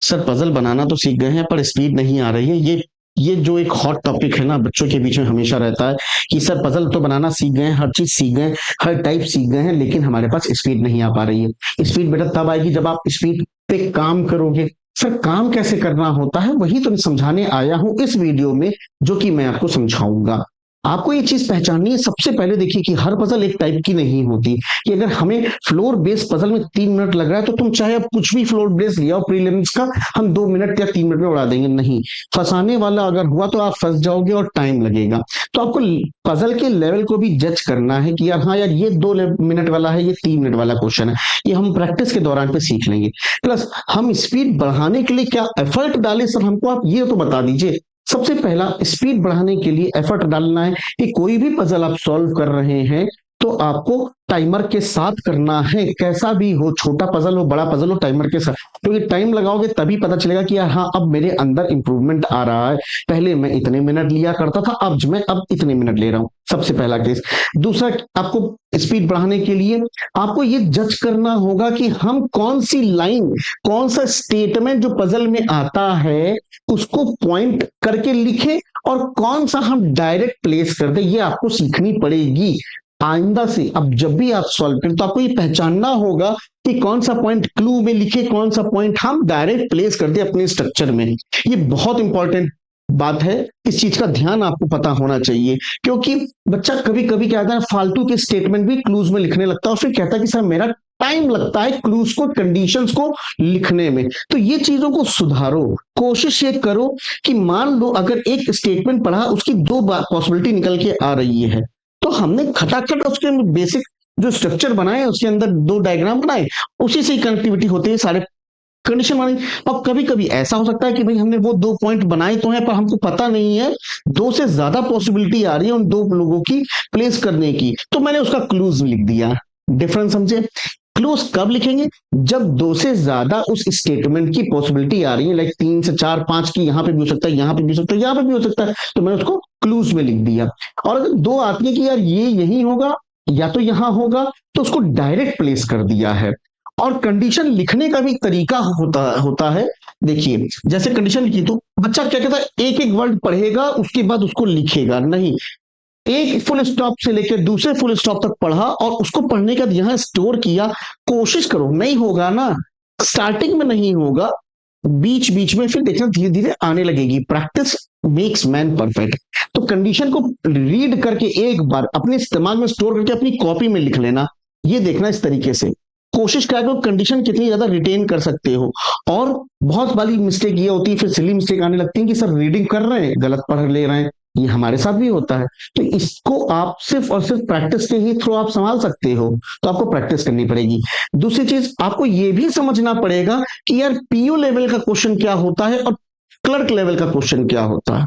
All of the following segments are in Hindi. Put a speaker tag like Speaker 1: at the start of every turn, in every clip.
Speaker 1: सर पजल बनाना तो सीख गए हैं पर स्पीड नहीं आ रही है। ये जो एक हॉट टॉपिक है ना, बच्चों के बीच में हमेशा रहता है कि सर पजल तो बनाना सीख गए हैं, हर चीज सीख गए, हर टाइप सीख गए हैं, लेकिन हमारे पास स्पीड नहीं आ पा रही है। स्पीड बेटा तब आएगी जब आप स्पीड पे काम करोगे। सर काम कैसे करना होता है वही तो मैं समझाने आया हूं इस वीडियो में, जो कि मैं आपको समझाऊंगा। आपको ये चीज पहचाननी है। सबसे पहले देखिए कि हर पजल एक टाइप की नहीं होती। कि अगर हमें फ्लोर बेस पजल में 3 मिनट लग रहा है तो तुम चाहे अब कुछ भी फ्लोर बेस लिया हो प्रीलिम्स का, हम 2 मिनट या 3 मिनट में उड़ा देंगे। नहीं, फंसाने वाला अगर हुआ तो आप फंस जाओगे और टाइम लगेगा। तो आपको पजल के लेवल को भी जज करना है कि यार हाँ यार ये 2 मिनट वाला है, ये 3 मिनट वाला क्वेश्चन है। ये हम प्रैक्टिस के दौरान पे सीख लेंगे। प्लस हम स्पीड बढ़ाने के लिए क्या एफर्ट डालें सर, हमको आप ये तो बता दीजिए। सबसे पहला स्पीड बढ़ाने के लिए एफर्ट डालना है कि कोई भी पजल आप सॉल्व कर रहे हैं तो आपको टाइमर के साथ करना है। कैसा भी हो, छोटा पजल हो बड़ा पजल हो, टाइमर के साथ। तो ये टाइम लगाओगे तभी पता चलेगा कि यार हाँ अब मेरे अंदर इंप्रूवमेंट आ रहा है। पहले मैं इतने मिनट लिया करता था, अब इतने मिनट ले रहा हूं। सबसे पहला केस। दूसरा, आपको स्पीड बढ़ाने के लिए आपको ये जज करना होगा कि हम कौन सी लाइन, कौन सा स्टेटमेंट जो पजल में आता है उसको पॉइंट करके लिखे, और कौन सा हम डायरेक्ट प्लेस कर दे। ये आपको सीखनी पड़ेगी। आइंदा से अब जब भी आप सॉल्व करें तो आपको ये पहचानना होगा कि कौन सा पॉइंट क्लू में लिखे, कौन सा पॉइंट हम डायरेक्ट प्लेस कर दे अपने स्ट्रक्चर में। ये बहुत इंपॉर्टेंट बात है। इस चीज का ध्यान आपको पता होना चाहिए, क्योंकि बच्चा कभी कभी क्या कहता है, फालतू के स्टेटमेंट भी क्लूज में लिखने लगता है और फिर कहता है कि सर मेरा टाइम लगता है क्लूज को, कंडीशंस को लिखने में। तो ये चीजों को सुधारो। कोशिश ये करो कि मान लो अगर एक स्टेटमेंट पढ़ा, उसकी दो पॉसिबिलिटी निकल के आ रही है, तो हमने खटाखट उसके बेसिक जो स्ट्रक्चर बनाए उसके अंदर दो डायग्राम बनाए, उसी से कनेक्टिविटी होती है सारे कंडीशन बनाई। अब कभी कभी ऐसा हो सकता है कि भाई हमने वो 2 पॉइंट बनाए तो हैं पर हमको पता नहीं है दो से ज्यादा पॉसिबिलिटी आ रही है उन दो लोगों की प्लेस करने की, तो मैंने उसका क्लूज लिख दिया। डिफरेंस समझे? क्लोज कब लिखेंगे? जब दो से ज्यादा उस स्टेटमेंट की पॉसिबिलिटी आ रही है, लाइक 3 से 4 5 की, यहां पे भी हो सकता है, यहां पे भी हो सकता है, यहां पे भी हो सकता है, तो मैंने उसको क्लूज में लिख दिया। और अगर दो आती है कि यार ये यही होगा या तो यहां होगा, तो उसको डायरेक्ट प्लेस कर दिया है। और कंडीशन लिखने का भी तरीका होता होता है। देखिए जैसे कंडीशन लिखी तो बच्चा क्या कहता है, एक एक वर्ड पढ़ेगा उसके बाद उसको लिखेगा। नहीं, एक फुल स्टॉप से लेकर दूसरे फुल स्टॉप तक पढ़ा और उसको पढ़ने के बाद यहां स्टोर किया। कोशिश करो, नहीं होगा ना, स्टार्टिंग में नहीं होगा, बीच बीच में फिर देखना धीरे धीरे आने लगेगी। Practice makes man perfect. तो कंडीशन को रीड करके एक बार अपने दिमाग में स्टोर करके अपनी कॉपी में लिख लेना। ये देखना इस तरीके से कोशिश करा करो कंडीशन कितनी ज्यादा रिटेन कर सकते हो। और बहुत बड़ी मिस्टेक ये होती है, फिर सिली मिस्टेक आने लगती है कि सर रीडिंग कर रहे हैं गलत पढ़ ले रहे हैं। ये हमारे साथ भी होता है। तो इसको आप सिर्फ और सिर्फ प्रैक्टिस के ही थ्रू आप संभाल सकते हो। तो आपको प्रैक्टिस करनी पड़ेगी। दूसरी चीज आपको यह भी समझना पड़ेगा कि यार पीओ लेवल का क्वेश्चन क्या होता है और क्लर्क लेवल का क्वेश्चन क्या होता है।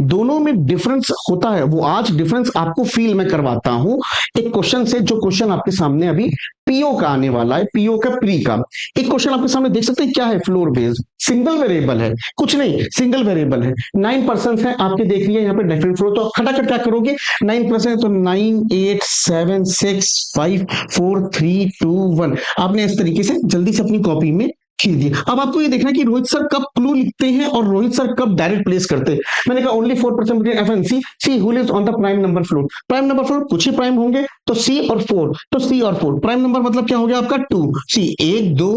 Speaker 1: दोनों में डिफरेंस होता है। वो आज डिफरेंस आपको फील में करवाता हूं एक क्वेश्चन से, जो क्वेश्चन आपके सामने अभी पीओ का आने वाला है, पीओ का प्री का। एक क्वेश्चन आपके सामने देख सकते हैं, क्या है, फ्लोर बेस्ड सिंगल वेरिएबल है, कुछ नहीं सिंगल वेरिएबल है, 9% है आपके, देख लिया यहाँ पे डेफिनेट फ्लोर। तो खटाखट क्या करोगे, 9% तो 9 8 7 6 5 4 3 2 1 आपने इस तरीके से जल्दी से अपनी कॉपी में खींच दिया। अब आपको ये देखना है कि रोहित सर कब क्लू लिखते हैं और रोहित सर कब डायरेक्ट प्लेस करते हैं। मैंने कहा only 4% between F and C, C who lives on the prime number floor. Prime number floor कुछ ही प्राइम होंगे, तो सी और 4, तो सी और 4 प्राइम नंबर मतलब क्या हो गया आपका 2 सी 1 2।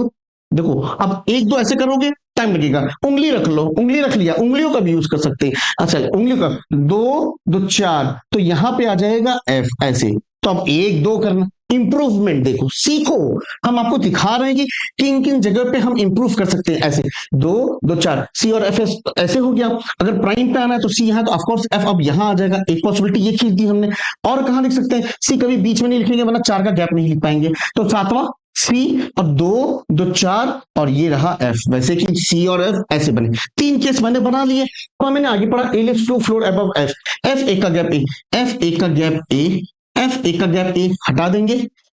Speaker 1: देखो अब 1 2 ऐसे करोगे टाइम लगेगा, उंगली रख लो, उंगली रख लिया, उंगलियों का भी यूज कर सकते हैं। अच्छा उंगलियों का 2 2 4, तो यहां पे आ जाएगा एफ ऐसे। तो अब 1 2 करना, इंप्रूवमेंट देखो सीखो। हम आपको दिखा रहे हैं कि किन किन जगह पे हम इंप्रूव कर सकते हैं। ऐसे 2 2 4 सी और एफ ऐसे हो गया। अगर प्राइम पे आना है तो सी यहाँ, तो ऑफकोर्स एफ अब यहां आ जाएगा। एक पॉसिबिलिटी ये खींच दी हमने। और कहां लिख सकते हैं, सी कभी बीच में नहीं लिखेंगे वरना 4 का गैप नहीं लिख पाएंगे। तो सातवां सी और 2 2 4 और ये रहा एफ। वैसे कि सी और एफ ऐसे बने, 3 केस मैंने बना लिए। तो मैंने आगे पढ़ा A lives 2 floor above F, F एक का गैप ए, एफ एक का गैप ए, एफ एक का गैप ए हटा देंगे,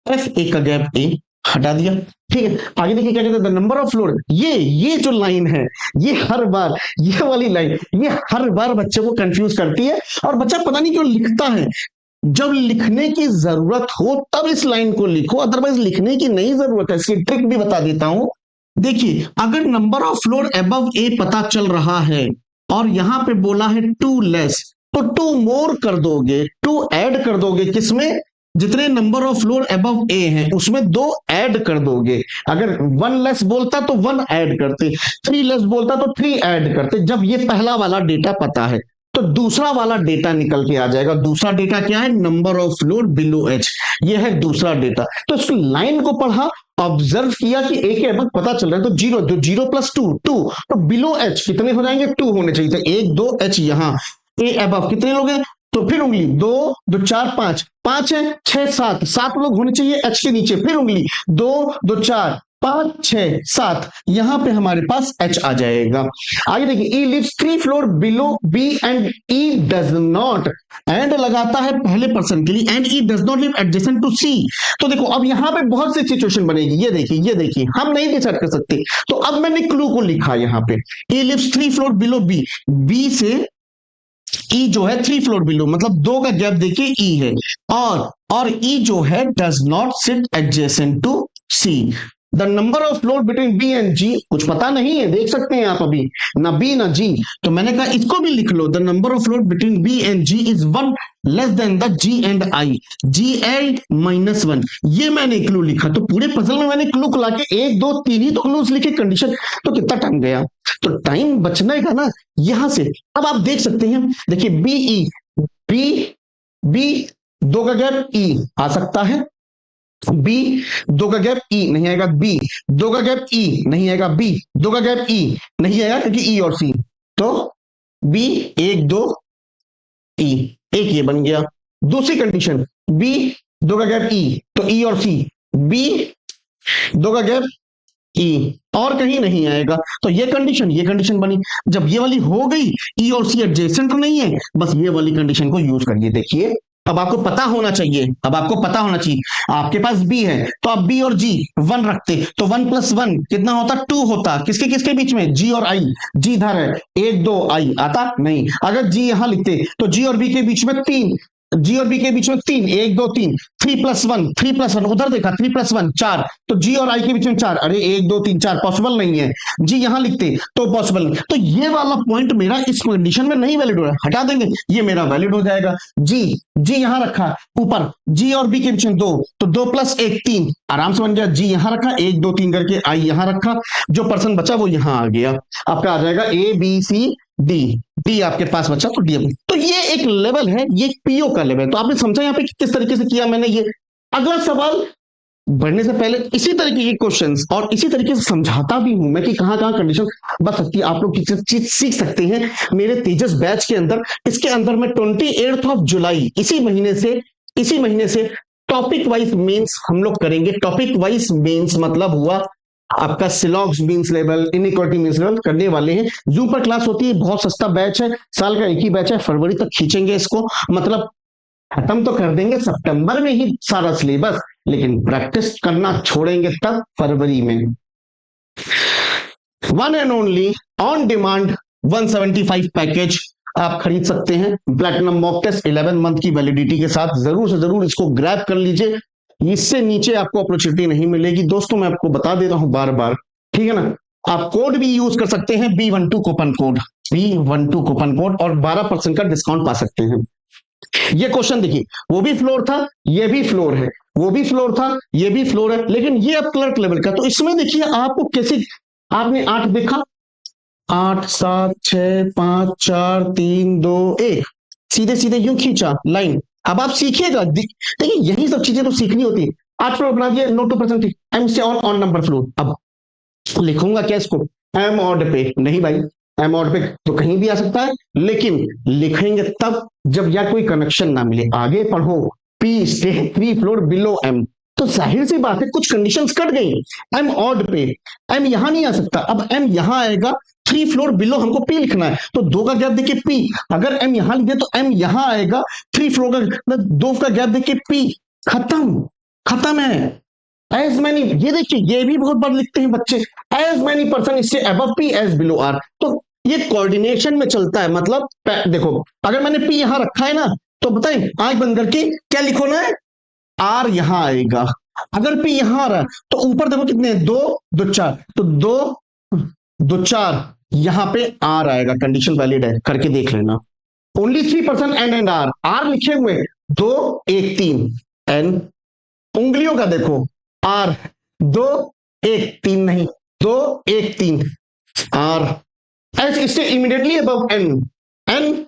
Speaker 1: एफ एक का गैप ए हटा दिया। ठीक है, आगे देखिए क्या कहते हैं, द नंबर ऑफ फ्लोर। ये जो लाइन है, ये हर बार, ये वाली लाइन, ये हर बार बच्चे को कंफ्यूज करती है और बच्चा पता नहीं क्यों लिखता है। जब लिखने की जरूरत हो तब इस लाइन को लिखो, अदरवाइज लिखने की नहीं जरूरत है। इसकी ट्रिक भी बता देता हूं। देखिए अगर नंबर ऑफ फ्लोर अबव ए पता चल रहा है और यहां पे बोला है टू लेस, तो टू मोर कर दोगे, टू ऐड कर दोगे किसमें, जितने नंबर ऑफ फ्लोर अबव ए हैं उसमें दो ऐड कर दोगे। अगर वन लेस बोलता तो वन ऐड करते, थ्री लेस बोलता तो थ्री ऐड करते। जब ये पहला वाला डेटा पता है तो दूसरा वाला डेटा निकल के आ जाएगा। दूसरा डेटा क्या है, number of floor below H, ये है दूसरा डेटा। तो इस लाइन को पढ़ा, ऑब्जर्व किया कि ए के अबव पता चल रहा है तो जीरो, जो जीरो प्लस टू टू, तो बिलो एच कितने हो जाएंगे, टू होने चाहिए थे। एक दो एच यहां, ए अबव कितने लोग हैं, तो फिर उंगली दो दो चार पांच, पांच है छह सात, सात लोग होने चाहिए एच के नीचे, फिर उंगली दो दो चार पांच छह सात, यहां पे हमारे पास एच आ जाएगा। आगे देखिए, E lives three floor below B and E does not, and लगाता है पहले पर्सन के लिए, and E does not live adjacent to C. तो देखो अब यहां पे बहुत सी सिचुएशन बनेगी, ये देखिए हम नहीं डिसाइड कर सकते, तो अब मैंने क्लू को लिखा यहां पे, E lives three floor below B, B से ई जो है थ्री फ्लोर बिलो, मतलब दो का गैप देखिए ई है, और ई जो है does not sit adjacent to C. The number of floor between B and G, कुछ पता नहीं है, देख सकते हैं आप अभी, ना बी ना जी, तो मैंने कहा इसको भी लिख लो, the number of floor between B and G is one less than the G and I, G and minus one. ये मैंने क्लू लिखा, तो पूरे पजल में मैंने क्लू ला के एक दो तीन ही तो क्लूज लिखे, कंडीशन तो कितना टाइम गया, तो टाइम बचने का ना यहां से। अब आप देख सकते हैं, देखिए बी ई, बी बी दो का गैप ई आ सकता है, बी दो का गैप ई नहीं आएगा, बी दो का गैप ई नहीं आएगा, बी दो का गैप ई नहीं आएगा क्योंकि ई और सी, तो बी एक दो ई, एक ये बन गया। दूसरी कंडीशन, बी दो का गैप ई तो ई और सी, बी दो का गैप ई और कहीं नहीं आएगा, तो ये कंडीशन बनी। जब ये वाली हो गई, ई और सी एडजेसेंट तो नहीं है, बस ये वाली कंडीशन को यूज करिए। देखिए अब आपको पता होना चाहिए, अब आपको पता होना चाहिए, आपके पास बी है तो आप बी और जी वन रखते, तो वन प्लस वन कितना होता, टू होता, किसके किसके बीच में, जी और आई, जी इधर है, एक दो आई आता नहीं। अगर जी यहां लिखते तो जी और बी के बीच में तीन, जी और बी के बीच में तीन, एक दो तीन, थ्री प्लस वन उधर देखा, थ्री प्लस वन चार, तो जी और आई के बीच में चार, अरे एक दो तीन चार पॉसिबल नहीं है, जी यहां लिखते तो पॉसिबल, तो ये वाला पॉइंट मेरा इस कंडीशन में नहीं वैलिड हो रहा है, हटा देंगे, ये मेरा वैलिड हो जाएगा। जी जी यहां रखा ऊपर, जी और बी के बीच में दो, तो दो प्लस एक तीन, आराम से बन गया, जी यहां रखा एक दो तीन करके, आई यहां रखा, जो पर्सन बचा वो यहां आ गया, आपका आ जाएगा A B C D, D आपके पास बचा तो डी। तो ये एक लेवल है, ये पीओ का लेवल है, तो आपने समझा यहाँ पे किस तरीके से किया मैंने ये। अगला सवाल बढ़ने से पहले इसी तरीके के क्वेश्चंस और इसी तरीके से समझाता भी हूं मैं कि कहां कहां कंडीशन बच सकती है, आप लोग चीज सीख सकते हैं मेरे तेजस बैच के अंदर। इसके अंदर में 28 ऑफ जुलाई इसी महीने से टॉपिक वाइज मेंस हम लोग करेंगे। टॉपिक वाइज मेंस मतलब हुआ आपका सिलॉक्स means level, inequality means level करने वाले हैं। जूम पर क्लास होती है, बहुत सस्ता बैच है, साल का एक ही बैच है, फरवरी तक खींचेंगे इसको, मतलब खत्म तो कर देंगे सितंबर में ही सारा सिलेबस, लेकिन प्रैक्टिस करना छोड़ेंगे तब फरवरी में। One and only on demand 175 package आप खरीद सकते हैं, प्लैटिनम मॉक टेस्ट 11 मंथ की वैलिडिटी के साथ, जरूर से जरूर इसको ग्रैब कर लीजिए, इससे नीचे आपको अपॉर्चुनिटी नहीं मिलेगी दोस्तों, मैं आपको बता दे रहा हूं बार बार, ठीक है ना। आप कोड भी यूज कर सकते हैं, B12 coupon code, B12 coupon code, और 12% का डिस्काउंट पा सकते हैं। ये क्वेश्चन देखिए, वो भी फ्लोर था, ये भी फ्लोर है, वो भी फ्लोर था, ये भी फ्लोर है, लेकिन ये अब क्लर्क लेवल का, तो इसमें देखिए आपको कैसे, आपने 8 देखा, 8 7 6 5 4 3 2 1, सीधे सीधे यूं खींचा लाइन। अब आप सीखिएगा, देखिए यही सब चीजें तो सीखनी होती है। 8 फ्लोर बना दिया, नो टू परसेंट, एम से ऑन नंबर फ्लोर। अब लिखूंगा क्या इसको, एम ऑड पे, नहीं भाई एम ऑड पे तो कहीं भी आ सकता है, लेकिन लिखेंगे तब जब या कोई कनेक्शन ना मिले। आगे पढ़ो, P stay 3 floor below M, तो जाहिर सी बात है कुछ कंडीशंस कट गई। एम ऑड पे एम यहां नहीं आ सकता, अब एम यहां आएगा, 3 फ्लोर बिलो हमको पी लिखना है, तो 2 का गैप देखिए पी, अगर एम यहां लिख दे तो एम यहां आएगा, 3 फ्लोर का 2 का गैप देखिए पी, खत्म है। एज मैनी, ये देखिए ये भी बहुत बार लिखते हैं बच्चे, एज मैनी पर्सन इससे above P as below R, तो ये कोऑर्डिनेशन में चलता है, मतलब देखो अगर मैंने पी यहां रखा है ना, तो बताएं आंख बंद करके क्या लिखो ना, आर यहां आएगा, अगर पी यहां आ रहा है तो ऊपर देखो कितने, दो दो चार, तो दो दो चार, यहां पे आर आएगा, कंडीशन वैलिड है, करके देख लेना। Only 3% N and R, R लिखे हुए दो एक तीन, एन उंगलियों का देखो, आर दो एक तीन नहीं, दो एक तीन, आर एस इससे immediately above N, N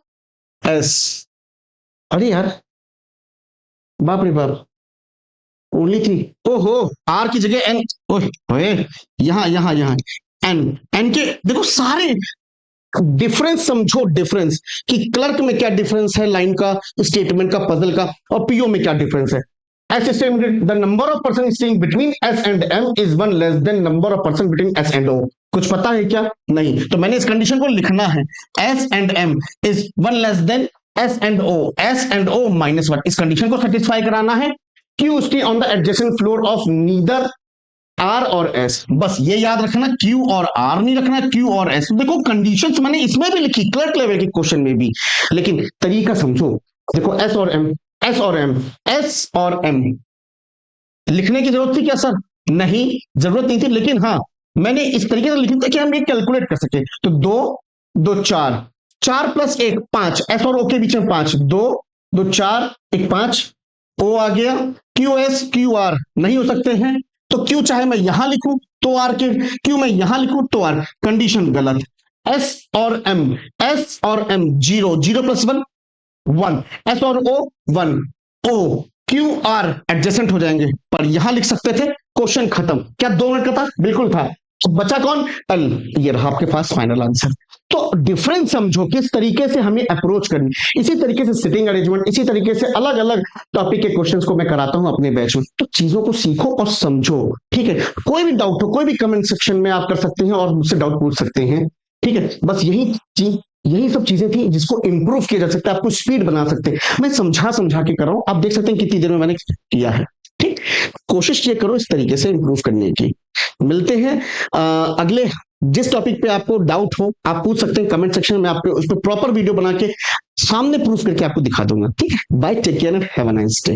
Speaker 1: S. अरे यार, बाप रे बाप, ओनली थ्री, ओहो, आर की जगह एन, ओए यहां यहां यहां एन, एन के देखो सारे डिफरेंस समझो, डिफरेंस कि क्लर्क में क्या डिफरेंस है, लाइन का, स्टेटमेंट का, पजल का, और पीओ में क्या डिफरेंस है। S statement, the number of person staying between S and M is one less than number of person between S and O. कुछ पता है क्या? नहीं। तो मैंने इस कंडीशन को लिखना है, S and M is one less than S and O, S and O minus one. इस कंडीशन को सेटिस्फाई कराना है। Q stay on the adjacent floor of neither R और एस, बस ये याद रखना, क्यू और आर नहीं रखना, क्यू और एस। देखो कंडीशंस मैंने इसमें भी लिखी, क्लर्क लेवल के क्वेश्चन में भी, लेकिन तरीका समझो। देखो एस और एम, एस और एम, एस और एम लिखने की जरूरत थी क्या सर? नहीं, जरूरत नहीं थी, लेकिन हाँ मैंने इस तरीके से लिखी थी कि हम ये कैलकुलेट कर सके। तो दो दो चार, चार प्लस एक पांच, एस और ओ के बीच में पांच, दो दो चार एक पांच, ओ आ गया, क्यू एस क्यू आर नहीं हो सकते हैं, तो क्यू चाहे मैं यहां लिखूं तो आर के, क्यू मैं यहां लिखूं तो आर, कंडीशन गलत। एस और एम, एस और M zero, zero plus one one, S और O one, O Q R adjacent हो जाएंगे, पर यहां लिख सकते थे, क्वेश्चन खत्म। क्या 2 मिनट का था? बिल्कुल था। तो बचा कौन? एल। ये रहा आपके पास फाइनल आंसर। तो डिफरेंस समझो किस तरीके से हमें अप्रोच करनी, इसी तरीके से सिटिंग अरेंजमेंट, इसी तरीके से अलग अलग टॉपिक के क्वेश्चंस को मैं कराता हूं अपने बैच में। तो चीजों को सीखो और समझो, ठीक है? कोई भी डाउट हो, कोई भी कमेंट सेक्शन में आप कर सकते हैं और मुझसे डाउट पूछ सकते हैं, ठीक है? बस यही चीज, यही सब चीजें थी जिसको इंप्रूव किया जा सकता है, आपको स्पीड बना सकते हैं। मैं समझा समझा के कर रहा हूं, आप देख सकते हैं कितनी देर में मैंने किया है, ठीक? कोशिश ये करो इस तरीके से इंप्रूव करने की। मिलते हैं अगले, जिस टॉपिक पे आपको डाउट हो आप पूछ सकते हैं कमेंट सेक्शन में, आपको उस पर प्रॉपर वीडियो बना के सामने प्रूफ करके आपको दिखा दूंगा, ठीक है? Bye, take care and have a nice day.